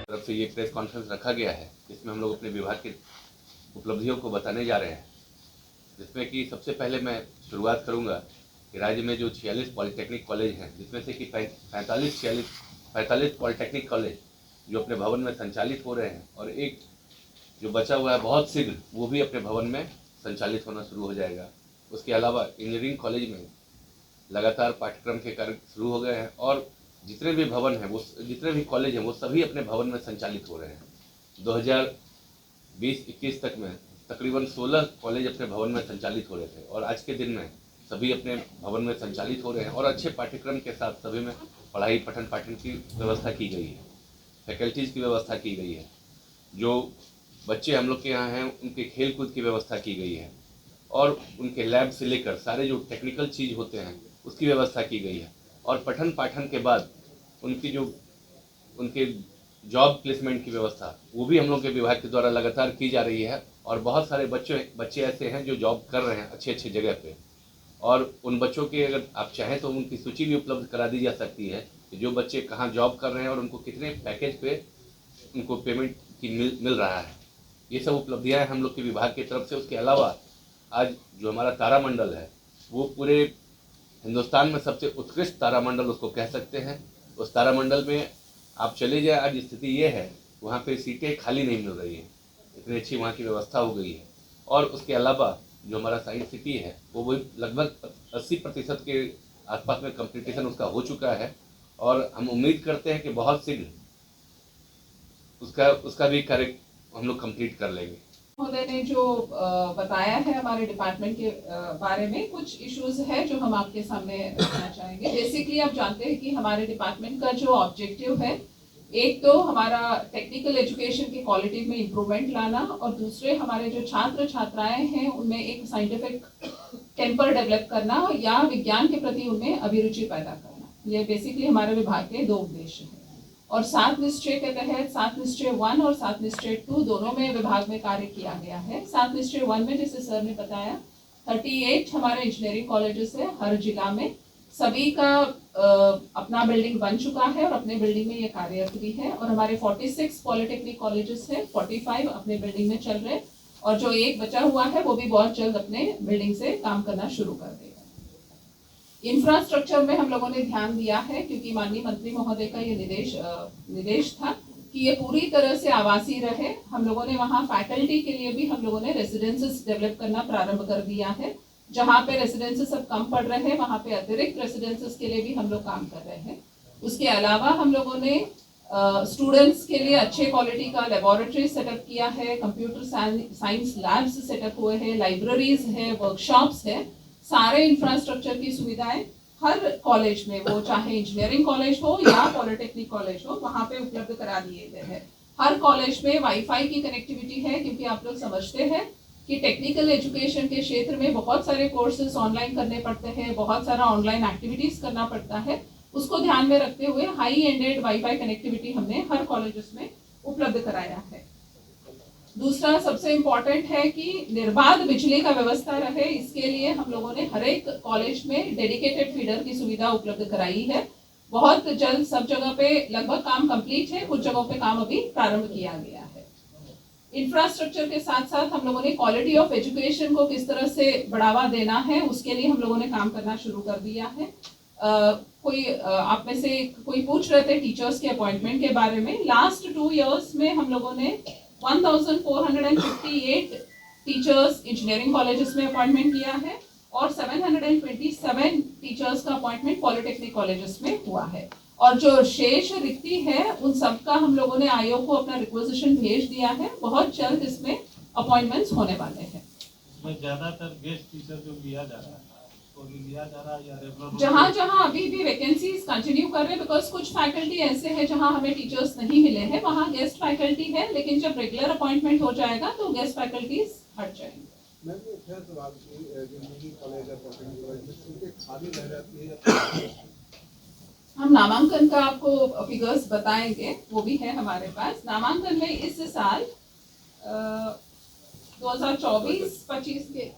तरफ से ये प्रेस कॉन्फ्रेंस रखा गया है, जिसमें हम लोग अपने विभाग की उपलब्धियों को बताने जा रहे हैं। जिसमें कि सबसे पहले मैं शुरुआत करूंगा कि राज्य में जो 46 पॉलिटेक्निक कॉलेज हैं, जिसमें से कि 45 पॉलिटेक्निक कॉलेज जो अपने भवन में संचालित हो रहे हैं, और एक जो बचा हुआ है बहुत शीघ्र वो भी अपने भवन में संचालित होना शुरू हो जाएगा। उसके अलावा इंजीनियरिंग कॉलेज में लगातार पाठ्यक्रम के कार्य शुरू हो गए हैं, और जितने भी भवन हैं वो जितने भी कॉलेज हैं वो सभी अपने भवन में संचालित हो रहे हैं। 2020-21 तक में तकरीबन 16 कॉलेज अपने भवन में संचालित हो रहे थे, और आज के दिन में सभी अपने भवन में संचालित हो रहे हैं और अच्छे पाठ्यक्रम के साथ सभी में पढ़ाई पठन पाठन की व्यवस्था की गई है, फैकल्टीज़ की व्यवस्था की गई है। जो बच्चे हम लोग के यहाँ हैं उनके खेल कूद की व्यवस्था की गई है, और उनके लैब से लेकर सारे जो टेक्निकल चीज़ होते हैं उसकी व्यवस्था की गई है। और पठन पाठन के बाद उनके जॉब प्लेसमेंट की व्यवस्था वो भी हम लोग के विभाग के द्वारा लगातार की जा रही है। और बहुत सारे बच्चे ऐसे हैं जो जॉब कर रहे हैं अच्छे अच्छे जगह पे, और उन बच्चों के अगर आप चाहें तो उनकी सूची भी उपलब्ध करा दी जा सकती है कि जो बच्चे कहाँ जॉब कर रहे हैं और उनको कितने पैकेज पे उनको पेमेंट की मिल रहा है। ये सब उपलब्धियाँ हैं हम लोग के विभाग की तरफ से। उसके अलावा आज जो हमारा तारामंडल है वो पूरे हिंदुस्तान में सबसे उत्कृष्ट तारामंडल उसको कह सकते हैं। उस तारामंडल में आप चले जाए, आज स्थिति ये है वहाँ पे सीटें खाली नहीं मिल रही हैं, इतनी अच्छी वहाँ की व्यवस्था हो गई है। और उसके अलावा जो हमारा साइंस सिटी है वो लगभग 80% के आसपास में कंप्लीटेशन उसका हो चुका है, और हम उम्मीद करते हैं कि बहुत शीघ्र उसका भी कार्य हम लोग कंप्लीट कर लेंगे। महोदय ने जो बताया है हमारे डिपार्टमेंट के बारे में, कुछ इश्यूज है जो हम आपके सामने रखना चाहेंगे। बेसिकली आप जानते हैं कि हमारे डिपार्टमेंट का जो ऑब्जेक्टिव है, एक तो हमारा टेक्निकल एजुकेशन की क्वालिटी में इम्प्रूवमेंट लाना, और दूसरे हमारे जो छात्र छात्राएं हैं उनमें एक साइंटिफिक टेम्पर डेवलप करना या विज्ञान के प्रति उनमें अभिरुचि पैदा करना। ये बेसिकली हमारे विभाग के दो उद्देश्य हैं। और 7 निश्चय के तहत 7 निश्चय 1 और 7 निश्चय 2 दोनों में विभाग में कार्य किया गया है। 7 निश्चय 1 में जैसे सर ने बताया 38 हमारे इंजीनियरिंग कॉलेजेस है हर जिला में, सभी का अपना बिल्डिंग बन चुका है और अपने बिल्डिंग में ये कार्यरत भी है। और हमारे 46 पॉलिटेक्निक कॉलेजेस है, 45 अपने बिल्डिंग में चल रहे, और जो एक बचा हुआ है वो भी बहुत जल्द अपने बिल्डिंग से काम करना शुरू कर देगा। इंफ्रास्ट्रक्चर में हम लोगों ने ध्यान दिया है, क्योंकि माननीय मंत्री महोदय का ये निर्देश था कि ये पूरी तरह से आवासीय रहे। हम लोगों ने वहाँ फैकल्टी के लिए भी हम लोगों ने रेसिडेंसेस डेवलप करना प्रारंभ कर दिया है। जहाँ पे रेसिडेंसेस अब कम पड़ रहे हैं वहाँ पे अतिरिक्त रेसिडेंसेस के लिए भी हम लोग काम कर रहे हैं। उसके अलावा हम लोगों ने स्टूडेंट्स के लिए अच्छे क्वालिटी का लेबोरेटरी सेटअप किया है, कंप्यूटर साइंस लैब्स सेटअप हुए हैं, लाइब्रेरीज है, वर्कशॉप्स है। सारे इंफ्रास्ट्रक्चर की सुविधाएं हर कॉलेज में, वो चाहे इंजीनियरिंग कॉलेज हो या पॉलिटेक्निक कॉलेज हो, वहाँ पे उपलब्ध करा दिए गए हैं। हर कॉलेज में वाईफाई की कनेक्टिविटी है, क्योंकि आप लोग समझते हैं कि टेक्निकल एजुकेशन के क्षेत्र में बहुत सारे कोर्सेज ऑनलाइन करने पड़ते हैं, बहुत सारा ऑनलाइन एक्टिविटीज करना पड़ता है। उसको ध्यान में रखते हुए हाई एंडेड वाईफाई कनेक्टिविटी हमने हर कॉलेजेस में उपलब्ध कराया है। दूसरा सबसे इम्पोर्टेंट है कि निर्बाध बिजली का व्यवस्था रहे, इसके लिए हम लोगों ने हर एक कॉलेज में डेडिकेटेड फीडर की सुविधा उपलब्ध कराई है। बहुत जल्द सब जगह पे लगभग काम कंप्लीट है, कुछ जगहों पे काम अभी प्रारंभ किया गया है। इंफ्रास्ट्रक्चर के साथ साथ हम लोगों ने क्वालिटी ऑफ एजुकेशन को किस तरह से बढ़ावा देना है उसके लिए हम लोगों ने काम करना शुरू कर दिया है। आप में से कोई पूछ रहे थे टीचर्स के अपॉइंटमेंट के बारे में। लास्ट 2 इयर्स में हम लोगों ने 1458 टीचर्स इंजीनियरिंग कॉलेजेस में अपॉइंटमेंट किया है, और 727 टीचर्स का अपॉइंटमेंट पॉलिटेक्निक कॉलेजेस में हुआ है। और जो शेष रिक्ति है उन सबका हम लोगों ने आयोग को अपना रिक्वेजिशन भेज दिया है। बहुत जल्द इसमें अपॉइंटमेंट्स होने वाले हैं। ज्यादातर गेस्ट टीचर जो लिया जा रहा है जहाँ जहाँ अभी भी वैकेंसीज कंटिन्यू कर रहे हैं, बिकॉज कुछ फैकल्टी ऐसे हैं जहाँ हमें टीचर्स नहीं मिले हैं, वहाँ गेस्ट फैकल्टी है, लेकिन जब रेगुलर अपॉइंटमेंट हो जाएगा तो गेस्ट फैकल्टीज हट जाएंगे। हम नामांकन का आपको फिगर्स बताएंगे, वो भी है हमारे पास। नामांकन में इस साल 2024-25 के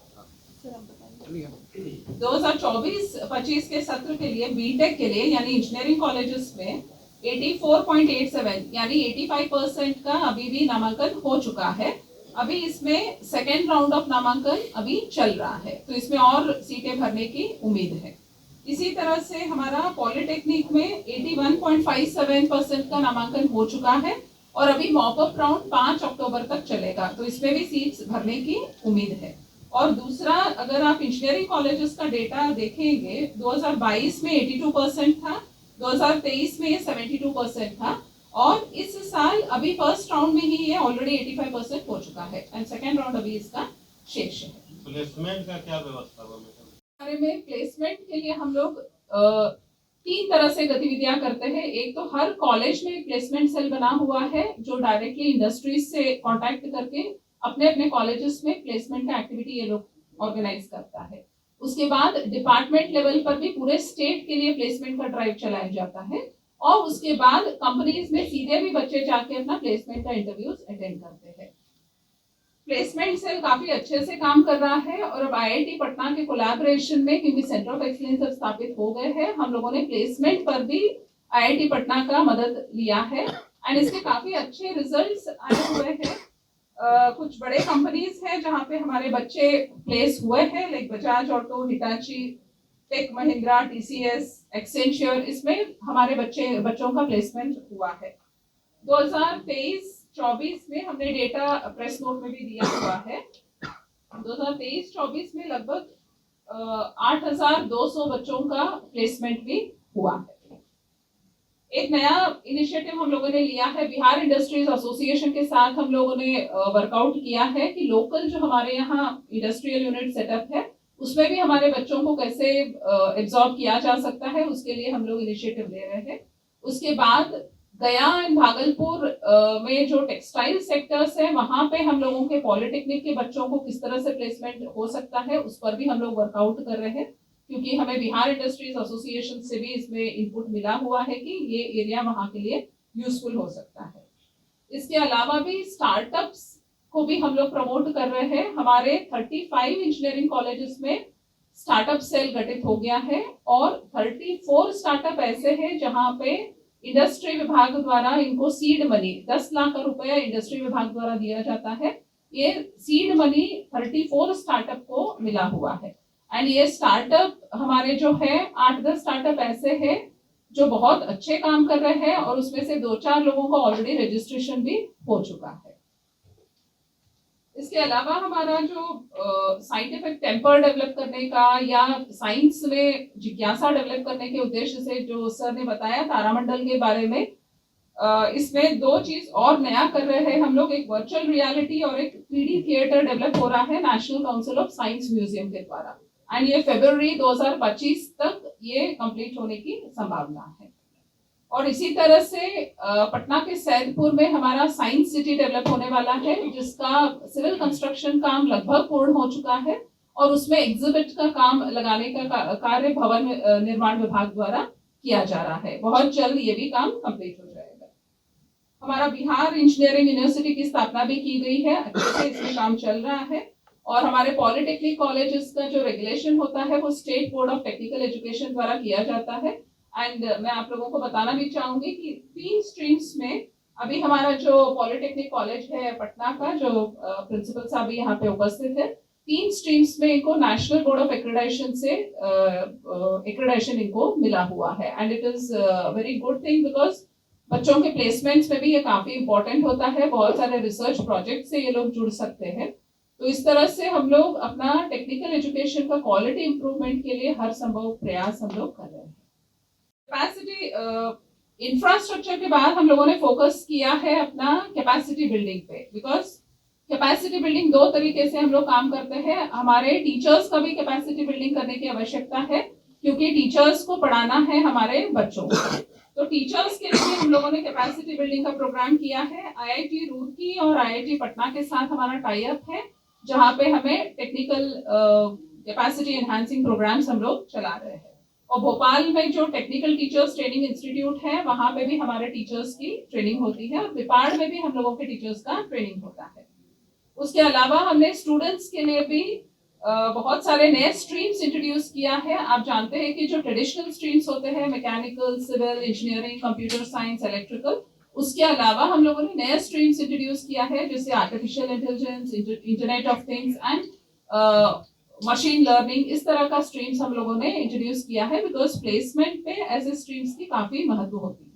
2024-25 के सत्र के लिए बीटेक के लिए यानी इंजीनियरिंग कॉलेजेस में 84.87 यानी 85% का अभी भी नामांकन हो चुका है। अभी इसमें सेकेंड राउंड ऑफ नामांकन अभी चल रहा है, तो इसमें और सीटें भरने की उम्मीद है। इसी तरह से हमारा पॉलिटेक्निक में 81.57% का नामांकन हो चुका है और अभी मॉपअप राउंड 5 अक्टूबर तक चलेगा, तो इसमें भी सीट्स भरने की उम्मीद है। और दूसरा, अगर आप इंजीनियरिंग कॉलेजेस का डेटा देखेंगे, 2022 में 82% था, 2023 में ये 72% था और इस साल अभी फर्स्ट राउंड में ही ये ऑलरेडी 85% हो चुका है एंड सेकेंड राउंड अभी इसका शेष है। प्लेसमेंट का क्या व्यवस्था है? बारे में प्लेसमेंट के लिए हम लोग 3 तरह से गतिविधियां करते हैं। एक तो हर कॉलेज में प्लेसमेंट सेल बना हुआ है जो डायरेक्टली इंडस्ट्रीज से कांटेक्ट करके अपने अपने कॉलेजेस में प्लेसमेंट का एक्टिविटी ये लोग ऑर्गेनाइज करता है। उसके बाद डिपार्टमेंट लेवल पर भी पूरे स्टेट के लिए प्लेसमेंट का ड्राइव चलाया जाता है और उसके बाद कंपनीज में सीधे भी बच्चे जाके अपना प्लेसमेंट का इंटरव्यूज अटेंड करते हैं। प्लेसमेंट सेल काफी अच्छे से काम कर रहा है और अब आईआईटी पटना के कोलैबोरेशन में, क्योंकि सेंटर ऑफ एक्सीलेंस अब स्थापित हो गए हैं, हम लोगों ने प्लेसमेंट पर भी आईआईटी पटना का मदद लिया है एंड इसके काफी अच्छे रिजल्ट्स आए हुए हैं। कुछ बड़े कंपनीज हैं जहां पे हमारे बच्चे प्लेस हुए हैं, like Bajaj auto, Hitachi, tech Mahindra, TCS, Accenture, इसमें हमारे बच्चों का प्लेसमेंट हुआ है। 2023-24 में हमने डेटा प्रेस नोट में भी दिया हुआ है। 2023-24 में लगभग 8,200 बच्चों का प्लेसमेंट भी हुआ है। एक नया इनिशिएटिव हम लोगों ने लिया है, बिहार इंडस्ट्रीज एसोसिएशन के साथ हम लोगों ने वर्कआउट किया है कि लोकल जो हमारे यहाँ इंडस्ट्रियल यूनिट सेटअप है उसमें भी हमारे बच्चों को कैसे एब्जॉर्ब किया जा सकता है, उसके लिए हम लोग इनिशिएटिव ले रहे हैं। उसके बाद गया एंड भागलपुर में जो टेक्सटाइल सेक्टर्स है वहां पे हम लोगों के पॉलिटेक्निक के बच्चों को किस तरह से प्लेसमेंट हो सकता है उस पर भी हम लोग वर्कआउट कर रहे हैं, क्योंकि हमें बिहार इंडस्ट्रीज एसोसिएशन से भी इसमें इनपुट मिला हुआ है कि ये एरिया वहां के लिए यूजफुल हो सकता है। इसके अलावा भी स्टार्टअप्स को भी हम लोग प्रमोट कर रहे हैं। हमारे 35 इंजीनियरिंग कॉलेजेस में स्टार्टअप सेल गठित हो गया है और 34 स्टार्टअप ऐसे हैं जहां पे इंडस्ट्री विभाग द्वारा इनको सीड मनी 10 लाख रुपया इंडस्ट्री विभाग द्वारा दिया जाता है। ये सीड मनी 34 स्टार्टअप को मिला हुआ है एंड ये स्टार्टअप हमारे जो है 8-10 स्टार्टअप ऐसे हैं जो बहुत अच्छे काम कर रहे हैं और उसमें से 2-4 लोगों का ऑलरेडी रजिस्ट्रेशन भी हो चुका है। इसके अलावा हमारा जो साइंटिफिक टेम्पर डेवलप करने का या साइंस में जिज्ञासा डेवलप करने के उद्देश्य से जो सर ने बताया तारामंडल के बारे में, इसमें 2 चीज और नया कर रहे हैं हम लोग। एक वर्चुअल रियलिटी और एक 3D थिएटर डेवलप हो रहा है national council of science museum के द्वारा एंड ये फरवरी 2025 तक ये कंप्लीट होने की संभावना है। और इसी तरह से पटना के सैदपुर में हमारा साइंस सिटी डेवलप होने वाला है जिसका सिविल कंस्ट्रक्शन काम लगभग पूर्ण हो चुका है और उसमें एग्जिबिट का काम लगाने का कार्य भवन निर्माण विभाग द्वारा किया जा रहा है। बहुत जल्द ये भी काम कंप्लीट हो जाएगा। हमारा बिहार इंजीनियरिंग यूनिवर्सिटी की स्थापना भी की गई है, अच्छे से इसमें काम चल रहा है। और हमारे पॉलिटेक्निक कॉलेजेस का जो रेगुलेशन होता है वो state board of technical education द्वारा किया जाता है एंड मैं आप लोगों को बताना भी चाहूंगी कि 3 स्ट्रीम्स में अभी हमारा जो पॉलिटेक्निक कॉलेज है पटना का, जो प्रिंसिपल साहब भी यहाँ पे उपस्थित है, 3 स्ट्रीम्स में इनको नेशनल बोर्ड ऑफ एक्रेडिटेशन से एक्रेडिटेशन इनको मिला हुआ है and it is very good thing because बच्चों के प्लेसमेंट्स में भी ये काफी इंपॉर्टेंट होता है। बहुत सारे रिसर्च प्रोजेक्ट से ये लोग जुड़ सकते हैं। तो इस तरह से हम लोग अपना टेक्निकल एजुकेशन का क्वालिटी इंप्रूवमेंट के लिए हर संभव प्रयास हम लोग कर रहे हैं। कैपेसिटी इंफ्रास्ट्रक्चर के बाद हम लोगों ने फोकस किया है अपना कैपेसिटी बिल्डिंग पे, बिकॉज कैपेसिटी बिल्डिंग 2 तरीके से हम लोग काम करते हैं। हमारे टीचर्स का भी कैपेसिटी बिल्डिंग करने की आवश्यकता है क्योंकि टीचर्स को पढ़ाना है हमारे बच्चों को। तो टीचर्स के लिए हम लोगों ने कैपेसिटी बिल्डिंग का प्रोग्राम किया है। आईआईटी रुड़की और आईआईटी पटना के साथ हमारा टाई अप है जहाँ पे हमें टेक्निकल कैपेसिटी एनहांसिंग प्रोग्राम्स हम लोग चला रहे हैं। और भोपाल में जो टेक्निकल टीचर्स ट्रेनिंग इंस्टीट्यूट है वहां पे भी हमारे टीचर्स की ट्रेनिंग होती है और विपाड़ में भी हम लोगों के टीचर्स का ट्रेनिंग होता है। उसके अलावा हमने स्टूडेंट्स के लिए भी बहुत सारे नए स्ट्रीम्स इंट्रोड्यूस किया है। आप जानते हैं कि जो ट्रेडिशनल स्ट्रीम्स होते हैं mechanical, civil, engineering, computer science, electrical, उसके अलावा हम लोगों ने नए स्ट्रीम्स इंट्रोड्यूस किया है जैसे artificial intelligence, internet of things and machine learning. इस तरह का स्ट्रीम्स हम लोगों ने इंट्रोड्यूस किया है बिकॉज प्लेसमेंट पे ऐसे स्ट्रीम्स की काफी महत्व होती है।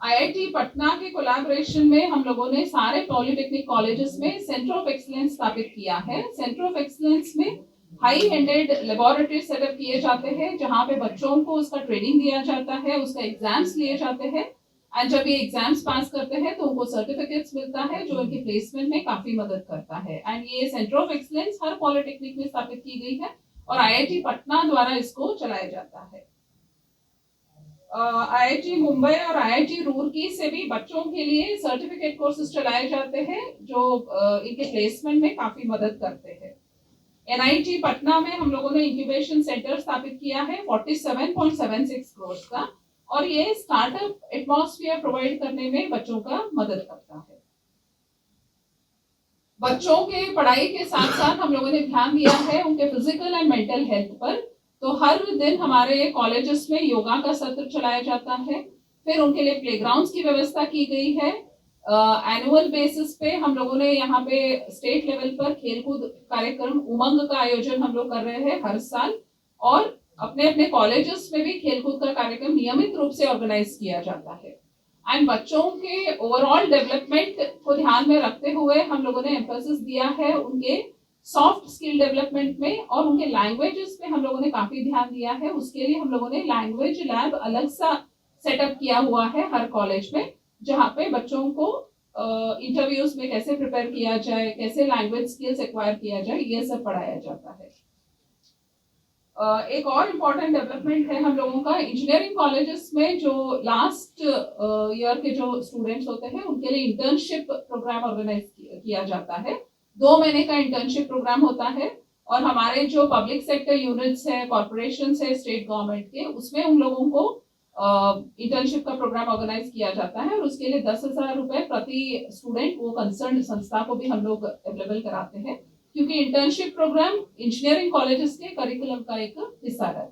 आईआईटी पटना के कोलैबोरेशन में हम लोगों ने सारे पॉलिटेक्निक कॉलेजेस में सेंटर ऑफ एक्सीलेंस स्थापित किया है। सेंटर ऑफ एक्सीलेंस में हाई एंडेड लेबोरेटरी सेटअप किए जाते हैं जहां पे बच्चों को उसका ट्रेनिंग दिया जाता है, उसका एग्जाम्स लिए जाते हैं एंड जब ये एग्जाम्स पास करते हैं तो उनको सर्टिफिकेट्स मिलता है जो उनके प्लेसमेंट में काफी मदद करता है। एंड ये centre of excellence her polytechnic में स्थापित की गई है और आईआईटी पटना द्वारा इसको चलाया जाता है। आईआईटी मुंबई और आईआईटी रुड़की से भी बच्चों के लिए सर्टिफिकेट कोर्सेज चलाए जाते हैं जो इनके प्लेसमेंट में काफी मदद करते हैं। एनआईटी पटना में हम लोगों ने इंक्यूबेशन सेंटर स्थापित किया है 47.76 करोड़ का और ये स्टार्टअप एटमॉस्फेयर प्रोवाइड करने में बच्चों का मदद करता है। बच्चों के पढ़ाई के साथ साथ हम लोगों ने ध्यान दिया है उनके फिजिकल एंड मेंटल हेल्थ पर। तो हर दिन हमारे कॉलेजेस में योगा का सत्र चलाया जाता है, फिर उनके लिए प्लेग्राउंड्स की व्यवस्था की गई है। एनुअल बेसिस पे हम लोगों ने यहाँ पे स्टेट लेवल पर खेलकूद कार्यक्रम उमंग का आयोजन हम लोग कर रहे हैं हर साल और अपने अपने कॉलेजेस में भी खेलकूद का कार्यक्रम नियमित रूप से ऑर्गेनाइज किया जाता है। एंड बच्चों के ओवरऑल डेवलपमेंट को ध्यान में रखते हुए हम लोगों ने एम्फेसिस दिया है उनके सॉफ्ट स्किल डेवलपमेंट में और उनके लैंग्वेजेस पे हम लोगों ने काफी ध्यान दिया है। उसके लिए हम लोगों ने लैंग्वेज लैब अलग सा सेटअप किया हुआ है हर कॉलेज में जहाँ पे बच्चों को इंटरव्यूज में कैसे प्रिपेयर किया जाए, कैसे लैंग्वेज स्किल्स एक्वायर किया जाए, ये सब पढ़ाया जाता है। एक और इम्पोर्टेंट डेवलपमेंट है हम लोगों का इंजीनियरिंग कॉलेजेस में जो लास्ट ईयर के जो स्टूडेंट्स होते हैं उनके लिए इंटर्नशिप प्रोग्राम ऑर्गेनाइज किया जाता है। 2 महीने का इंटर्नशिप प्रोग्राम होता है और हमारे जो पब्लिक सेक्टर यूनिट्स है, कॉर्पोरेशन है स्टेट गवर्नमेंट के, उसमें उन लोगों को इंटर्नशिप का प्रोग्राम ऑर्गेनाइज किया जाता है और उसके लिए 10,000 रुपए प्रति स्टूडेंट वो कंसर्न संस्था को भी हम लोग अवेलेबल कराते हैं क्योंकि इंटर्नशिप प्रोग्राम इंजीनियरिंग कॉलेजेस के करिकुलम का एक हिस्सा रहता है।